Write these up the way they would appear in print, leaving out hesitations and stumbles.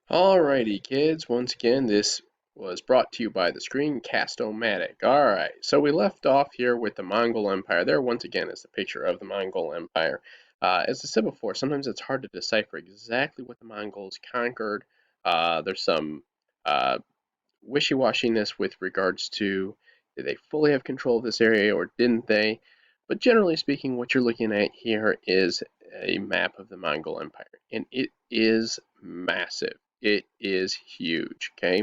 Alrighty, kids. Once again, this was brought to you by the Screencast-O-Matic. Alright, so we left off here with the Mongol Empire. There, once again, is the picture of the Mongol Empire. As I said before, sometimes it's hard to decipher exactly what the Mongols conquered. There's some uh, wishy-washiness with regards to did they fully have control of this area or didn't they? But generally speaking, what you're looking at here is a map of the Mongol Empire, and it is massive. It is huge, okay?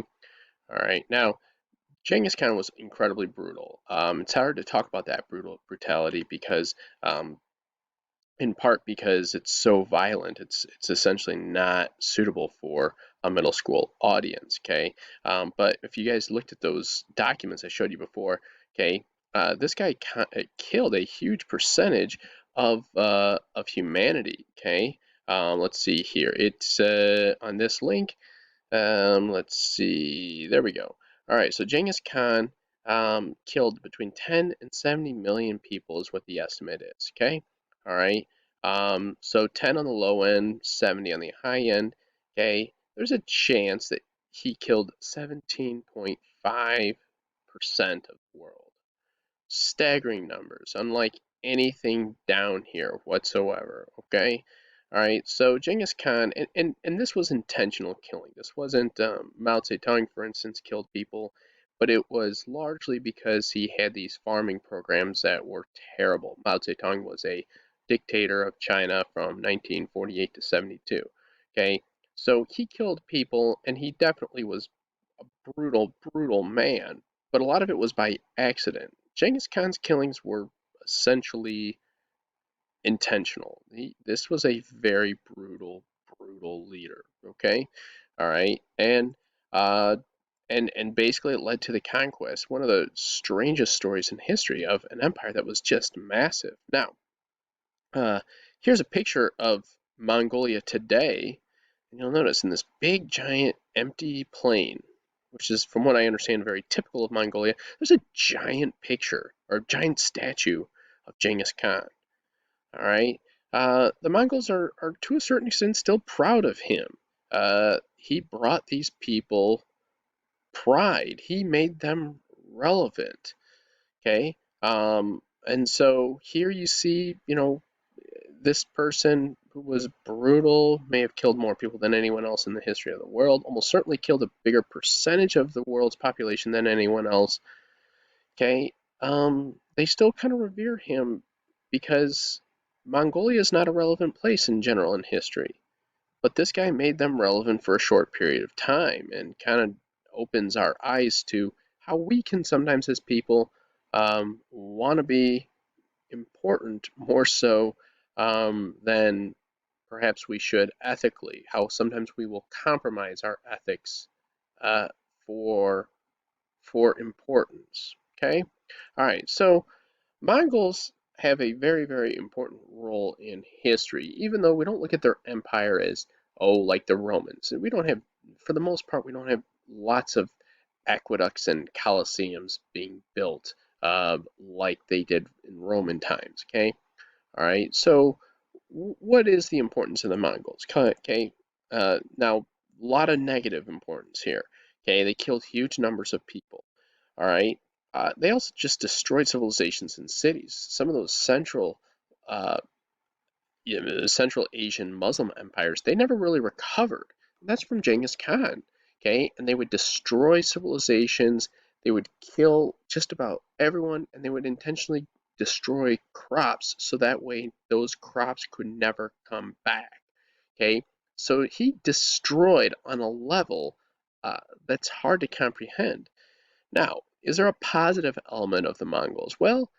All right. Now, Genghis Khan was incredibly brutal. It's hard to talk about that brutality because um, in part because it's so violent. It's essentially not suitable for a middle school audience. Okay, but if you guys looked at those documents I showed you before, okay, this guy killed a huge percentage of humanity. Okay, let's see here. It's on this link. Let's see. There we go. All right, so Genghis Khan killed between 10 and 70 million people is what the estimate is. Okay. All right. So 10 on the low end, 70 on the high end. Okay. There's a chance that he killed 17.5% of the world. Staggering numbers, unlike anything down here whatsoever. Okay. All right, so Genghis Khan, and this was intentional killing. This wasn't Mao Zedong, for instance, killed people, but it was largely because he had these farming programs that were terrible. Mao Zedong was a dictator of China from 1948 to 72. Okay, so he killed people, and he definitely was a brutal, brutal man, but a lot of it was by accident. Genghis Khan's killings were essentially intentional. This was a very brutal, brutal leader. Okay, all right, uh, and basically it led to the conquest. One of the strangest stories in history of an empire that was just massive. Now, uh, here's a picture of Mongolia today, and you'll notice in this big, giant, empty plain, which is, from what I understand, very typical of Mongolia, there's a giant picture or giant statue of Genghis Khan. All right. The Mongols are to a certain extent still proud of him. He brought these people pride. He made them relevant. Okay. And so here you see, this person who was brutal, may have killed more people than anyone else in the history of the world, almost certainly killed a bigger percentage of the world's population than anyone else. Okay. They still kind of revere him because Mongolia is not a relevant place in general in history. But this guy made them relevant for a short period of time and kind of opens our eyes to how we can sometimes, as people, want to be important more so than perhaps we should ethically. How sometimes we will compromise our ethics uh, for importance. Okay. All right. So Mongols have a very, very important role in history, even though we don't look at their empire as, oh, like the Romans. We don't have, for the most part, we don't have lots of aqueducts and colosseums being built like they did in Roman times. Okay. All right. So, what is the importance of the Mongols? Okay. Now, a lot of negative importance here. Okay. They killed huge numbers of people. All right. They also just destroyed civilizations and cities. Some of those uh, Central Asian Muslim empires, they never really recovered. That's from Genghis Khan. Okay. And they would destroy civilizations. They would kill just about everyone, and they would intentionally destroy crops so that way those crops could never come back. Okay. So he destroyed on a level that's hard to comprehend. Now, is there a positive element of the Mongols? Well,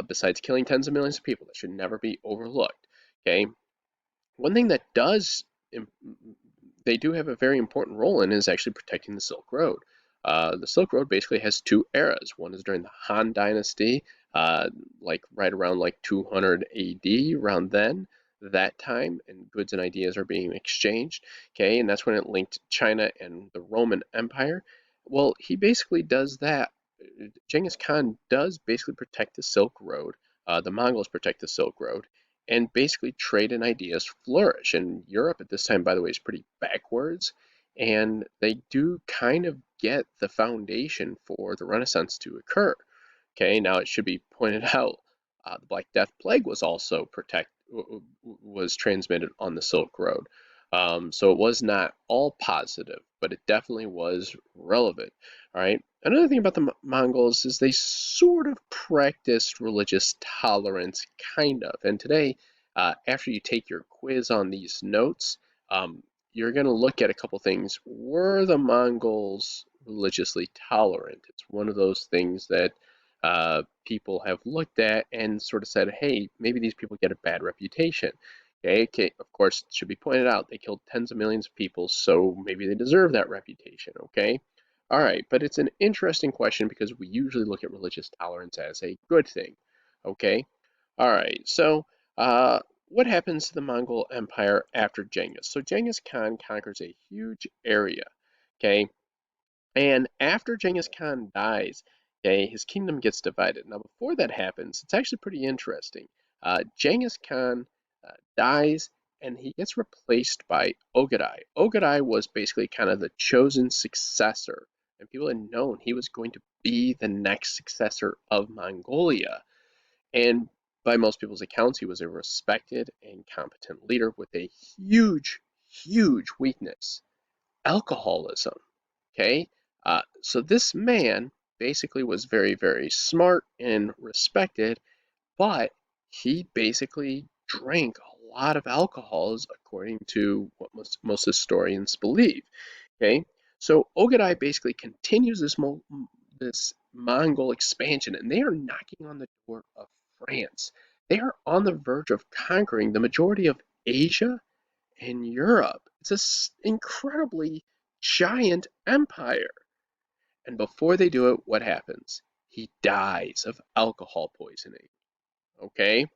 besides killing tens of millions of people, that should never be overlooked. Okay, one thing that they do have a very important role in is actually protecting the Silk Road. The Silk Road basically has two eras. One is during the Han Dynasty, like right around like 200 AD, around then, that time, and goods and ideas are being exchanged. Okay, and that's when it linked China and the Roman Empire. Well, he basically does that. Genghis Khan does basically protect the Silk Road. The Mongols protect the Silk Road, and basically trade and ideas flourish. And Europe at this time, by the way, is pretty backwards. and they do kind of get the foundation for the Renaissance to occur. Okay, now it should be pointed out, the Black Death plague was also was transmitted on the Silk Road. So it was not all positive, but it definitely was relevant. All right. Another thing about the Mongols is they sort of practiced religious tolerance, kind of. And today, after you take your quiz on these notes, um, you're going to look at a couple things. Were the Mongols religiously tolerant? It's one of those things that people have looked at and sort of said, hey, maybe these people get a bad reputation. Okay, of course, it should be pointed out they killed tens of millions of people, so maybe they deserve that reputation. Okay, all right, but it's an interesting question because we usually look at religious tolerance as a good thing. Okay, all right, so what happens to the Mongol Empire after Genghis? So Genghis Khan conquers a huge area. Okay, and after Genghis Khan dies, okay, his kingdom gets divided. Now, before that happens, it's actually pretty interesting. Genghis Khan dies, and he gets replaced by Ogadai. Ogadai was basically kind of the chosen successor, and people had known he was going to be the next successor of Mongolia. And by most people's accounts, he was a respected and competent leader with a huge, huge weakness: alcoholism. Okay, so this man basically was very, very smart and respected, but he basically drank a lot of alcohols, according to what most historians believe. Okay, so Ogadai basically continues this Mongol expansion, and they are knocking on the door of France. They are on the verge of conquering the majority of Asia and Europe. It's an incredibly giant empire. And before they do it, what happens? He dies of alcohol poisoning. Okay?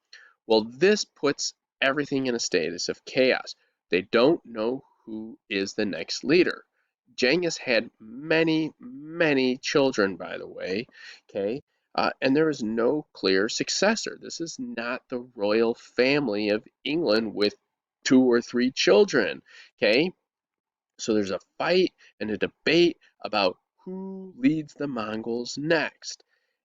Well, this puts everything in a status of chaos. They don't know who is the next leader. Genghis had many, many children, by the way. Okay? And there is no clear successor. This is not the royal family of England with two or three children. Okay? So there's a fight and a debate about who leads the Mongols next.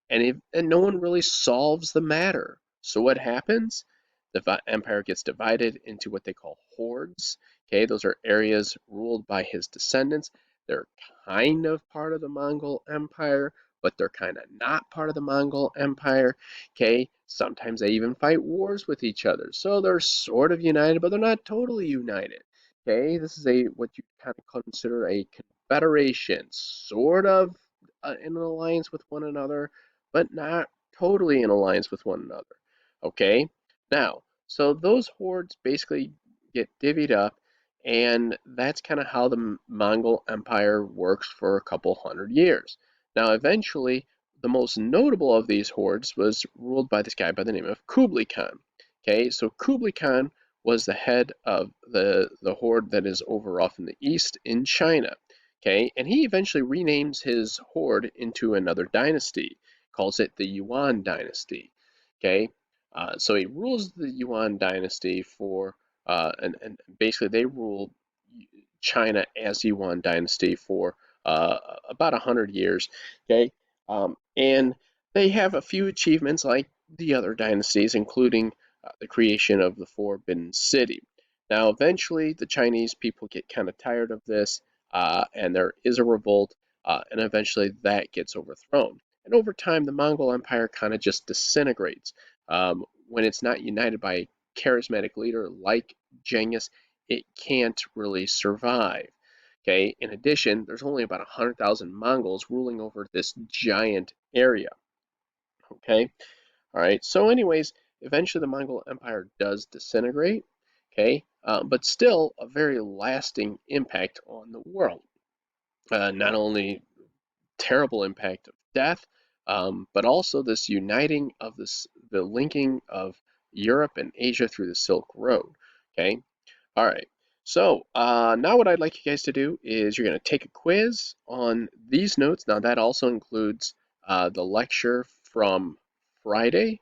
And no one really solves the matter. So what happens? The empire gets divided into what they call hordes. Okay, those are areas ruled by his descendants. They're kind of part of the Mongol Empire, but they're kind of not part of the Mongol Empire. Okay, sometimes they even fight wars with each other. So they're sort of united, but they're not totally united. Okay, this is a what you kind of consider a confederation, sort of in an alliance with one another, but not totally in alliance with one another. Okay, now, so those hordes basically get divvied up, and that's kind of how the Mongol Empire works for a couple hundred years. Now, eventually, the most notable of these hordes was ruled by this guy by the name of Kublai Khan. Okay, so Kublai Khan was the head of the horde that is over off in the east in China. Okay, and he eventually renames his horde into another dynasty, calls it the Yuan dynasty. Okay, so he rules the Yuan dynasty for, and basically they rule China as Yuan dynasty for about 100 years. Okay, and they have a few achievements like the other dynasties, including the creation of the Forbidden City. Now, eventually, the Chinese people get kind of tired of this, and there is a revolt, and eventually that gets overthrown. And over time, the Mongol Empire kind of just disintegrates. When it's not united by a charismatic leader like Genghis, it can't really survive. Okay, in addition, there's only about 100,000 Mongols ruling over this giant area. Okay, all right, so anyways, eventually the Mongol Empire does disintegrate, okay, but still a very lasting impact on the world. Not only terrible impact of death, but also this uniting of the linking of Europe and Asia through the Silk Road. Okay, all right. So now what I'd like you guys to do is you're going to take a quiz on these notes. Now that also includes the lecture from Friday.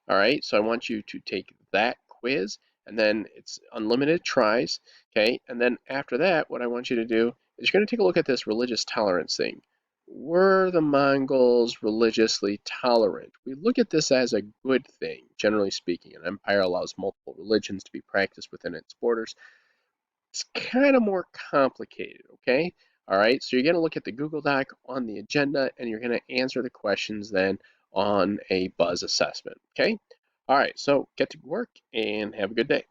All right, so I want you to take that quiz, and then it's unlimited tries, okay? And then after that, what I want you to do is you're going to take a look at this religious tolerance thing. Were the Mongols religiously tolerant? We look at this as a good thing, generally speaking. An empire allows multiple religions to be practiced within its borders. It's kind of more complicated, okay? All right, so you're going to look at the Google Doc on the agenda and you're going to answer the questions then on a buzz assessment, okay? All right, so get to work and have a good day.